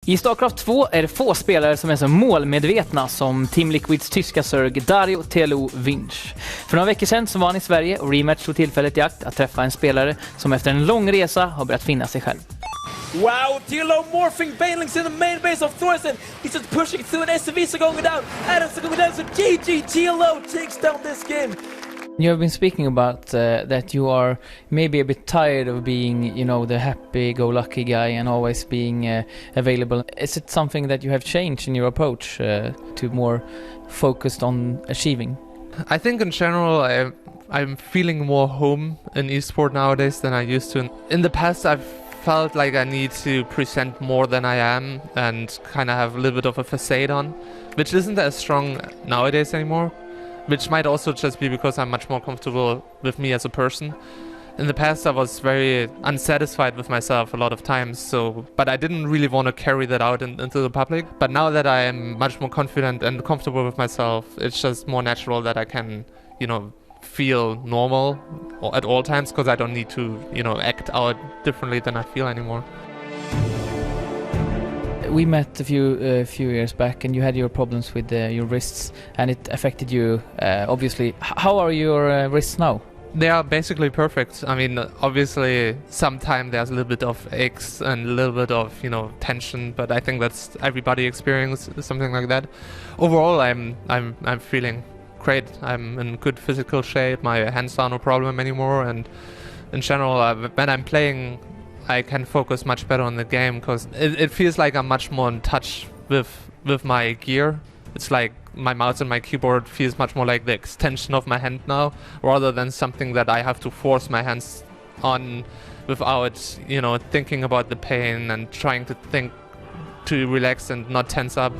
I StarCraft 2 är det få spelare som är så målmedvetna som Team Liquid-zergen Dario, TLO, Wünsch. För några veckor sedan så var han i Sverige och Rematch tog tillfället i akt att träffa en spelare som efter en lång resa har börjat finna sig själv. Wow, TLO morphing Banelings in the main base of Thorson. He's just pushing through an SUVs are going down. Adams are going down, so GG TLO takes down this game. You have been speaking about that you are maybe a bit tired of being, you know, the happy-go-lucky guy and always being available. Is it something that you have changed in your approach to more focused on achieving? I think in general I'm feeling more home in esport nowadays than I used to. In the past I've felt like I need to present more than I am and kind of have a little bit of a facade on, which isn't as strong nowadays anymore. Which might also just be because I'm much more comfortable with me as a person. In the past I was very unsatisfied with myself a lot of times, but I didn't really want to carry that out into the public. But now that I am much more confident and comfortable with myself, it's just more natural that I can, you know, feel normal at all times, because I don't need to, you know, act out differently than I feel anymore. We met a few years back, and you had your problems with your wrists, and it affected you, obviously. How are your wrists now? They are basically perfect. I mean, obviously, sometimes there's a little bit of aches and a little bit of, you know, tension, but I think that's everybody experiences something like that. Overall, I'm feeling great. I'm in good physical shape. My hands are no problem anymore, and in general, when I'm playing, I can focus much better on the game, because it feels like I'm much more in touch with my gear. It's like my mouse and my keyboard feels much more like the extension of my hand now, rather than something that I have to force my hands on without, you know, thinking about the pain and trying to think to relax and not tense up.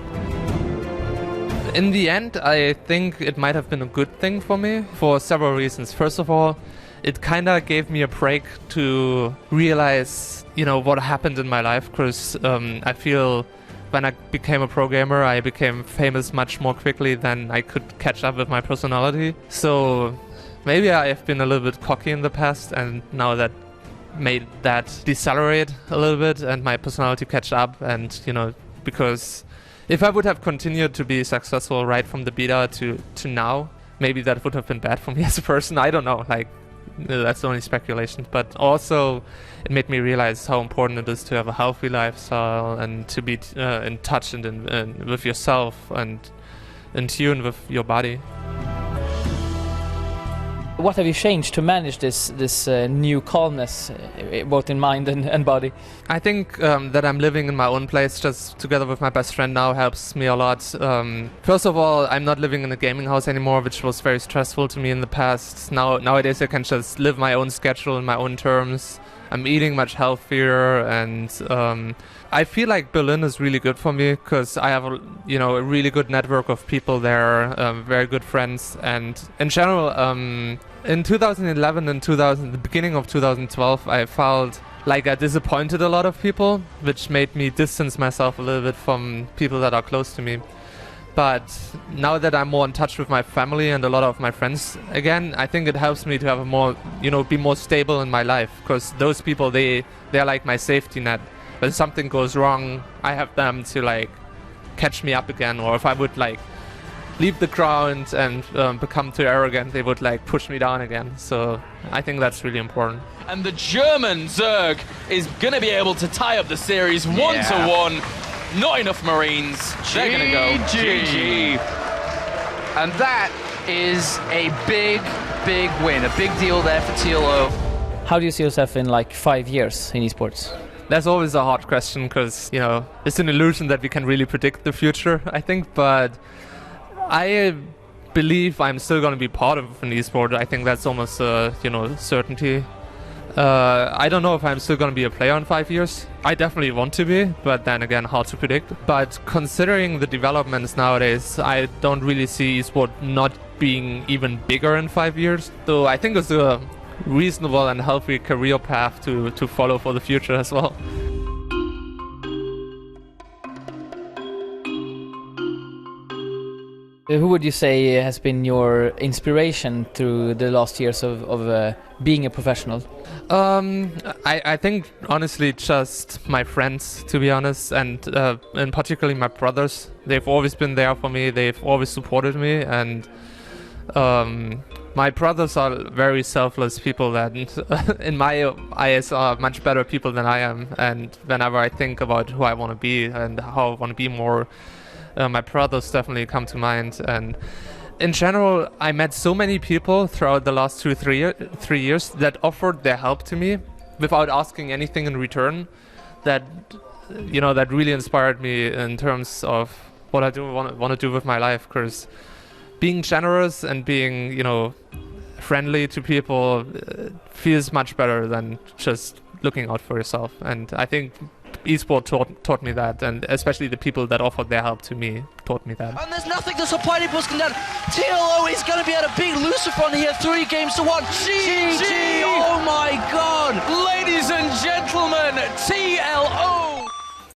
In the end, I think it might have been a good thing for me for several reasons. First of all, it kind of gave me a break to realize, you know, what happened in my life, because I feel when I became a pro gamer, I became famous much more quickly than I could catch up with my personality. So maybe I've been a little bit cocky in the past, and now that made that decelerate a little bit and my personality catch up. And, you know, because if I would have continued to be successful right from the beta to now, maybe that would have been bad for me as a person. I don't know, like, that's only speculation, but also it made me realize how important it is to have a healthy lifestyle and to be in touch and with yourself and in tune with your body. What have you changed to manage this new calmness, both in mind and body? I think that I'm living in my own place just together with my best friend now helps me a lot. First of all, I'm not living in a gaming house anymore, which was very stressful to me in the past. Nowadays I can just live my own schedule in my own terms. I'm eating much healthier, and I feel like Berlin is really good for me, because I have a really good network of people there, very good friends, and in general, in 2011 and the beginning of 2012, I felt like I disappointed a lot of people, which made me distance myself a little bit from people that are close to me. But now that I'm more in touch with my family and a lot of my friends again, I think it helps me to have a more, you know, be more stable in my life, because those people, they're like my safety net. When something goes wrong, I have them to like catch me up again, or if I would like leave the ground and become too arrogant, they would like push me down again. So I think that's really important. And the German Zerg is going to be able to tie up the series 1-1. Not enough Marines. They're going to go GG. And that is a big win. A big deal there for TLO. How do you see yourself in like 5 years in esports? That's always a hard question, because, you know, it's an illusion that we can really predict the future, I think, but I believe I'm still going to be part of an esport. I think that's almost a, you know, certainty. I don't know if I'm still going to be a player in 5 years. I definitely want to be, but then again, hard to predict. But considering the developments nowadays, I don't really see esport not being even bigger in 5 years. So I think it's a reasonable and healthy career path to follow for the future as well. Who would you say has been your inspiration through the last years of being a professional? I think honestly just my friends, to be honest, and particularly my brothers. They've always been there for me. They've always supported me, and my brothers are very selfless people that, in my eyes, are much better people than I am. And whenever I think about who I want to be and how I want to be more, my brothers definitely come to mind. And in general, I met so many people throughout the last 3 years that offered their help to me without asking anything in return. That, you know, that really inspired me in terms of what I want to do with my life. Because being generous and being, you know, friendly to people feels much better than just looking out for yourself. And I think esport taught me that, and especially the people that offered their help to me taught me that. And there's nothing to supply the busking down. TLO is going to be able to beat Lucifer here 3 games to 1. GG! Oh my god! Ladies and gentlemen, TLO